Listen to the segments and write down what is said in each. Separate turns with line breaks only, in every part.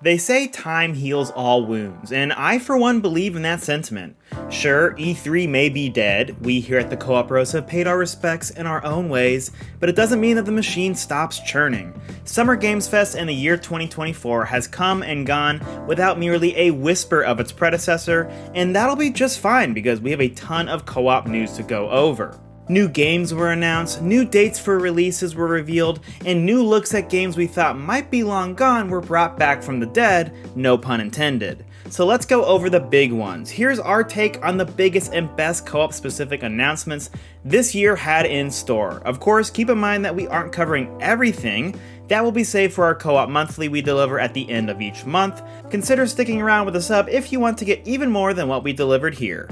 They say time heals all wounds, and I for one believe in that sentiment. Sure, E3 may be dead, we here at the Co-op Bros have paid our respects in our own ways, but it doesn't mean that the machine stops churning. Summer Games Fest in the year 2024 has come and gone without merely a whisper of its predecessor, and that'll be just fine because we have a ton of co-op news to go over. New games were announced, new dates for releases were revealed, and new looks at games we thought might be long gone were brought back from the dead, no pun intended. So let's go over the big ones. Here's our take on the biggest and best co-op specific announcements this year had in store. Of course, keep in mind that we aren't covering everything. That will be saved for our co-op monthly we deliver at the end of each month. Consider sticking around with a sub if you want to get even more than what we delivered here.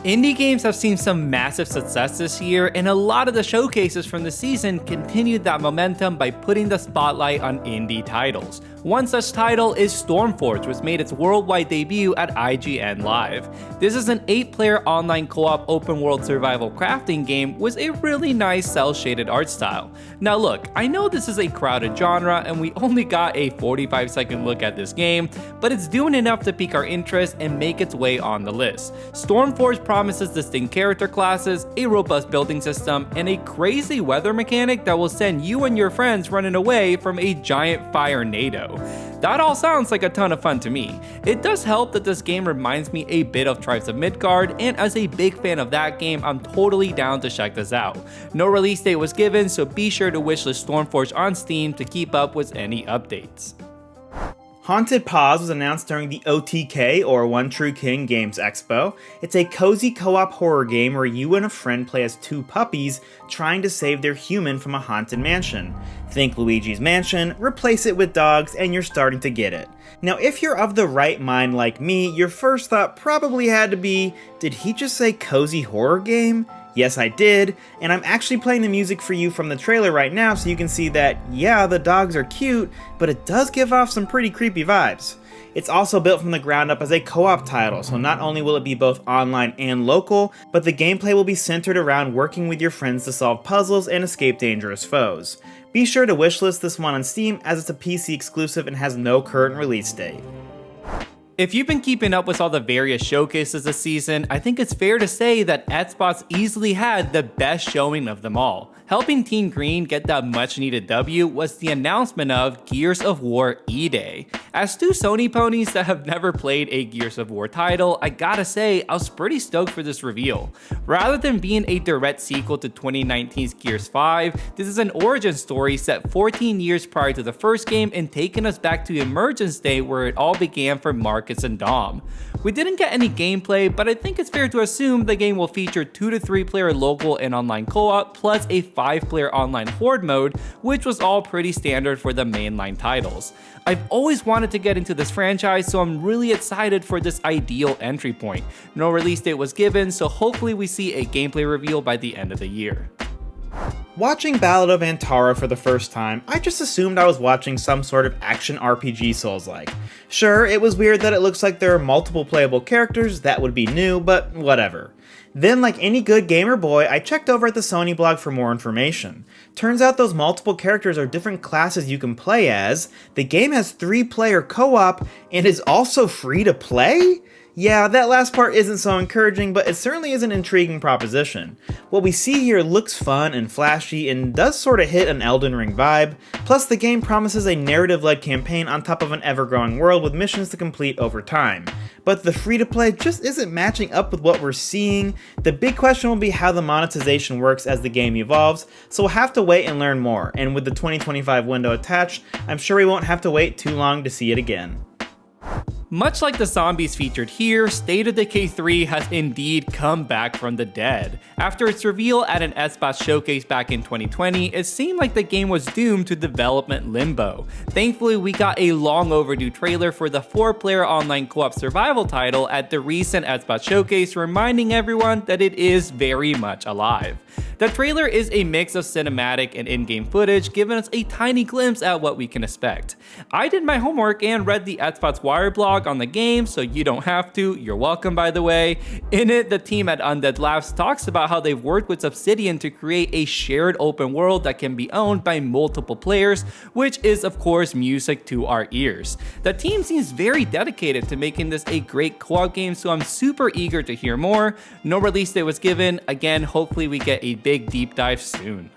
Indie games have seen some massive success this year, and a lot of the showcases from the season continued that momentum by putting the spotlight on indie titles. One such title is Stormforge, which made its worldwide debut at IGN Live. This is an 8-player online co-op open-world survival crafting game with a really nice cel-shaded art style. Now look, I know this is a crowded genre and we only got a 45-second look at this game, but it's doing enough to pique our interest and make its way on the list. Stormforge promises distinct character classes, a robust building system, and a crazy weather mechanic that will send you and your friends running away from a giant fire tornado. That all sounds like a ton of fun to me. It does help that this game reminds me a bit of Tribes of Midgard, and as a big fan of that game, I'm totally down to check this out. No release date was given, so be sure to wishlist Stormforge on Steam to keep up with any updates.
Haunted Paws was announced during the OTK, or One True King Games Expo. It's a cozy co-op horror game where you and a friend play as two puppies trying to save their human from a haunted mansion. Think Luigi's Mansion, replace it with dogs, and you're starting to get it. Now if you're of the right mind like me, your first thought probably had to be, did he just say cozy horror game? Yes, I did, and I'm actually playing the music for you from the trailer right now so you can see that, yeah, the dogs are cute, but it does give off some pretty creepy vibes. It's also built from the ground up as a co-op title, so not only will it be both online and local, but the gameplay will be centered around working with your friends to solve puzzles and escape dangerous foes. Be sure to wishlist this one on Steam as it's a PC exclusive and has no current release date.
If you've been keeping up with all the various showcases this season, I think it's fair to say that Xbox easily had the best showing of them all. Helping Team Green get that much needed W was the announcement of Gears of War E-Day. As two Sony ponies that have never played a Gears of War title, I gotta say I was pretty stoked for this reveal. Rather than being a direct sequel to 2019's Gears 5, this is an origin story set 14 years prior to the first game and taking us back to Emergence Day where it all began for Marcus and Dom. We didn't get any gameplay, but I think it's fair to assume the game will feature 2 to 3 player local and online co-op, plus a 5-player online horde mode, which was all pretty standard for the mainline titles. I've always wanted to get into this franchise, so I'm really excited for this ideal entry point. No release date was given, so hopefully we see a gameplay reveal by the end of the year.
Watching Ballad of Antara for the first time, I just assumed I was watching some sort of action RPG Souls-like. Sure, it was weird that it looks like there are multiple playable characters, that would be new, but whatever. Then, like any good gamer boy, I checked over at the Sony blog for more information. Turns out those multiple characters are different classes you can play as, the game has 3-player co-op, and is also free to play? Yeah, that last part isn't so encouraging, but it certainly is an intriguing proposition. What we see here looks fun and flashy and does sort of hit an Elden Ring vibe, plus the game promises a narrative-led campaign on top of an ever-growing world with missions to complete over time. But the free-to-play just isn't matching up with what we're seeing. The big question will be how the monetization works as the game evolves, so we'll have to wait and learn more, and with the 2025 window attached, I'm sure we won't have to wait too long to see it again.
Much like the zombies featured here, State of Decay 3 has indeed come back from the dead. After its reveal at an Xbox showcase back in 2020, it seemed like the game was doomed to development limbo. Thankfully, we got a long overdue trailer for the 4-player online co-op survival title at the recent Xbox showcase, reminding everyone that it is very much alive. The trailer is a mix of cinematic and in-game footage, giving us a tiny glimpse at what we can expect. I did my homework and read the Xbox Wire blog on the game, so you don't have to. You're welcome, by the way. In it, the team at Undead Labs talks about how they've worked with Obsidian to create a shared open world that can be owned by multiple players, which is of course music to our ears. The team seems very dedicated to making this a great co-op game, so I'm super eager to hear more. No release date was given. Again, hopefully we get a big deep dive soon.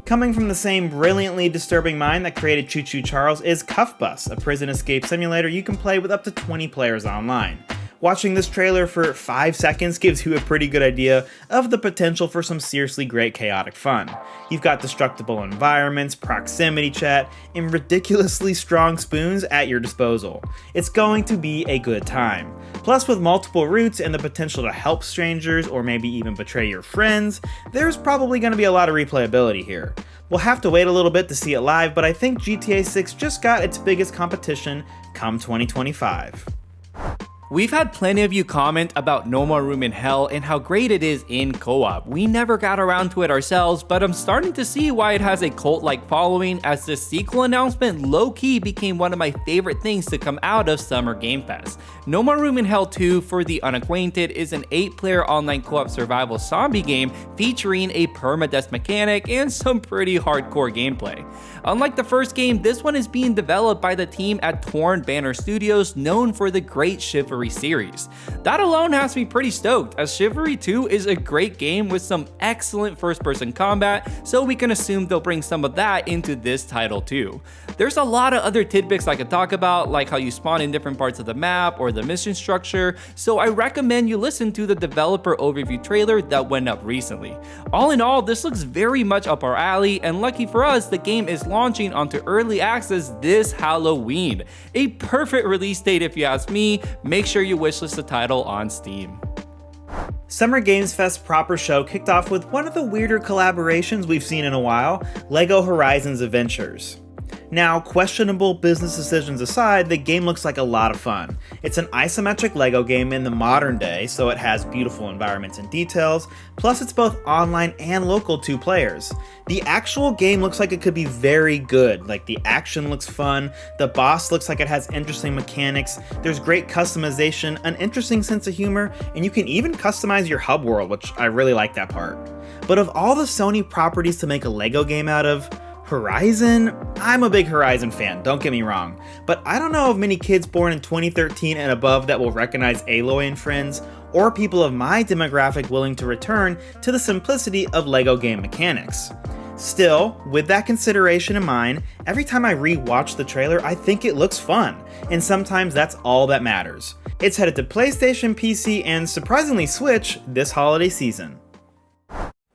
Coming from the same brilliantly disturbing mind that created Choo Choo Charles is Cuffbust, a prison escape simulator you can play with up to 20 players online. Watching this trailer for 5 seconds gives you a pretty good idea of the potential for some seriously great chaotic fun. You've got destructible environments, proximity chat, and ridiculously strong spoons at your disposal. It's going to be a good time. Plus, with multiple routes and the potential to help strangers or maybe even betray your friends, there's probably going to be a lot of replayability here. We'll have to wait a little bit to see it live, but I think GTA 6 just got its biggest competition come 2025.
We've had plenty of you comment about No More Room in Hell and how great it is in co-op. We never got around to it ourselves, but I'm starting to see why it has a cult-like following, as this sequel announcement low-key became one of my favorite things to come out of Summer Game Fest. No More Room in Hell 2, for the unacquainted, is an 8-player online co-op survival zombie game featuring a permadeath mechanic and some pretty hardcore gameplay. Unlike the first game, this one is being developed by the team at Torn Banner Studios, known for the great Chivalry series. That alone has me pretty stoked, as Chivalry 2 is a great game with some excellent first-person combat, so we can assume they'll bring some of that into this title too. There's a lot of other tidbits I could talk about, like how you spawn in different parts of the map or the mission structure, so I recommend you listen to the developer overview trailer that went up recently. All in all, this looks very much up our alley, and lucky for us, the game is launching onto early access this Halloween. A perfect release date if you ask me. Make sure you wishlist the title on Steam.
Summer Games Fest proper show kicked off with one of the weirder collaborations we've seen in a while, LEGO Horizons Adventures. Now, questionable business decisions aside, the game looks like a lot of fun. It's an isometric LEGO game in the modern day, so it has beautiful environments and details, plus it's both online and local 2 players. The actual game looks like it could be very good, like the action looks fun, the boss looks like it has interesting mechanics, there's great customization, an interesting sense of humor, and you can even customize your hub world, which I really like that part. But of all the Sony properties to make a LEGO game out of, Horizon? I'm a big Horizon fan, don't get me wrong, but I don't know of many kids born in 2013 and above that will recognize Aloy and Friends, or people of my demographic willing to return to the simplicity of LEGO game mechanics. Still, with that consideration in mind, every time I re-watch the trailer, I think it looks fun, and sometimes that's all that matters. It's headed to PlayStation, PC, and surprisingly Switch this holiday season.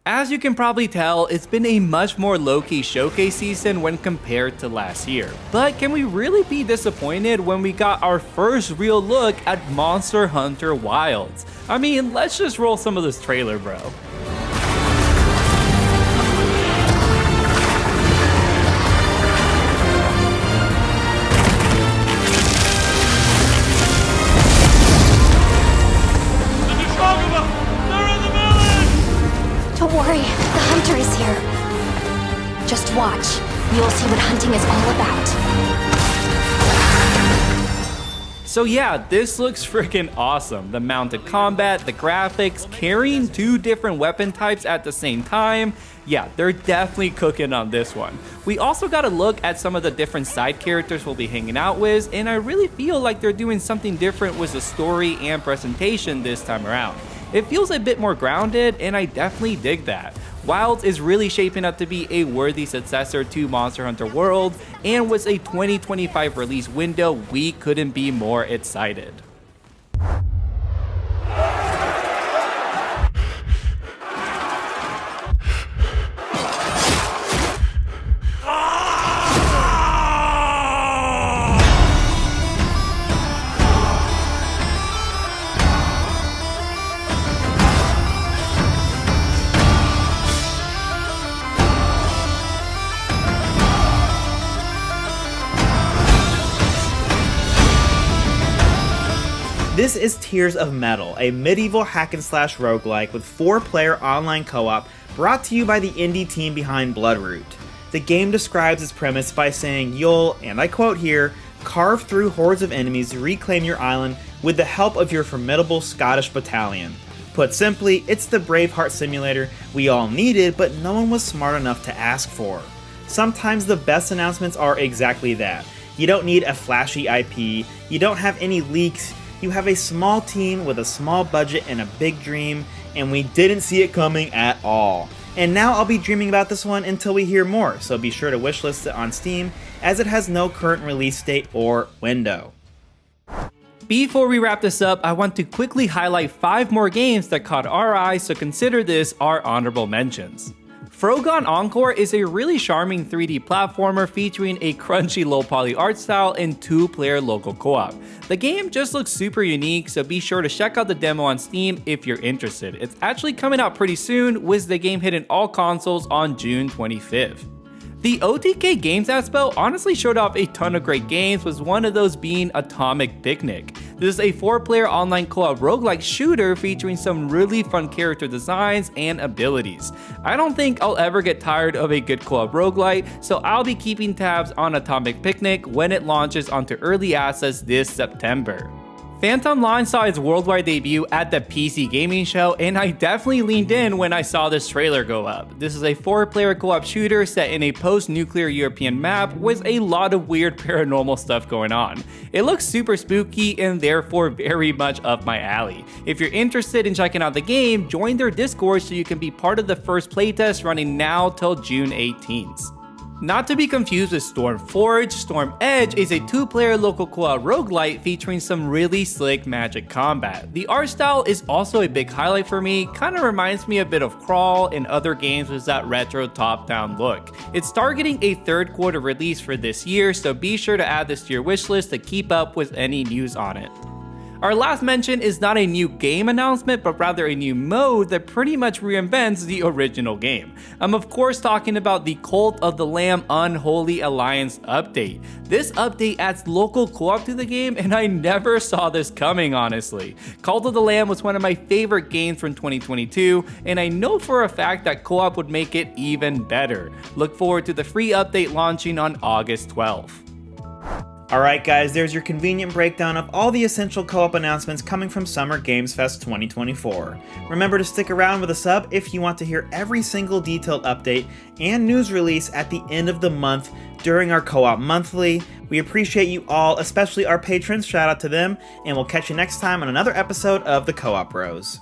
As you can probably tell, it's been a much more low-key showcase season when compared to last year. But can we really be disappointed when we got our first real look at Monster Hunter Wilds? I mean, let's just roll some of this trailer, bro.
Don't worry, the hunter is here. Just watch. You'll see what hunting is all about.
So yeah, this looks freaking awesome. The mounted combat, the graphics, carrying 2 different weapon types at the same time. Yeah, they're definitely cooking on this one. We also got a look at some of the different side characters we'll be hanging out with, and I really feel like they're doing something different with the story and presentation this time around. It feels a bit more grounded, and I definitely dig that. Wilds is really shaping up to be a worthy successor to Monster Hunter World, and with a 2025 release window, we couldn't be more excited.
This is Tears of Metal, a medieval hack-and-slash roguelike with 4-player online co-op brought to you by the indie team behind Bloodroot. The game describes its premise by saying you'll, and I quote here, carve through hordes of enemies to reclaim your island with the help of your formidable Scottish battalion. Put simply, it's the Braveheart simulator we all needed, but no one was smart enough to ask for. Sometimes the best announcements are exactly that. You don't need a flashy IP, you don't have any leaks, you have a small team with a small budget and a big dream, and we didn't see it coming at all. And now I'll be dreaming about this one until we hear more, so be sure to wishlist it on Steam, as it has no current release date or window.
Before we wrap this up, I want to quickly highlight 5 more games that caught our eye, so consider this our honorable mentions. Frogon Encore is a really charming 3D platformer featuring a crunchy low-poly art style and 2-player local co-op. The game just looks super unique, so be sure to check out the demo on Steam if you're interested. It's actually coming out pretty soon, with the game hitting all consoles on June 25th. The OTK Games Expo honestly showed off a ton of great games, with one of those being Atomic Picnic. This is a 4-player online co-op roguelike shooter featuring some really fun character designs and abilities. I don't think I'll ever get tired of a good co-op roguelike, so I'll be keeping tabs on Atomic Picnic when it launches onto early access this September. Phantom Line saw its worldwide debut at the PC Gaming Show, and I definitely leaned in when I saw this trailer go up. This is a 4-player co-op shooter set in a post-nuclear European map with a lot of weird paranormal stuff going on. It looks super spooky and therefore very much up my alley. If you're interested in checking out the game, join their Discord so you can be part of the first playtest running now till June 18th. Not to be confused with Stormforge, Storm Edge is a 2-player local co-op roguelite featuring some really slick magic combat. The art style is also a big highlight for me, kinda reminds me a bit of Crawl and other games with that retro top-down look. It's targeting a 3rd quarter release for this year, so be sure to add this to your wishlist to keep up with any news on it. Our last mention is not a new game announcement, but rather a new mode that pretty much reinvents the original game. I'm of course talking about the Cult of the Lamb Unholy Alliance update. This update adds local co-op to the game, and I never saw this coming, honestly. Cult of the Lamb was one of my favorite games from 2022, and I know for a fact that co-op would make it even better. Look forward to the free update launching on August 12th.
Alright guys, there's your convenient breakdown of all the essential co-op announcements coming from Summer Games Fest 2024. Remember to stick around with a sub if you want to hear every single detailed update and news release at the end of the month during our Co-op Monthly. We appreciate you all, especially our patrons, shout out to them, and we'll catch you next time on another episode of the Co-op Bros.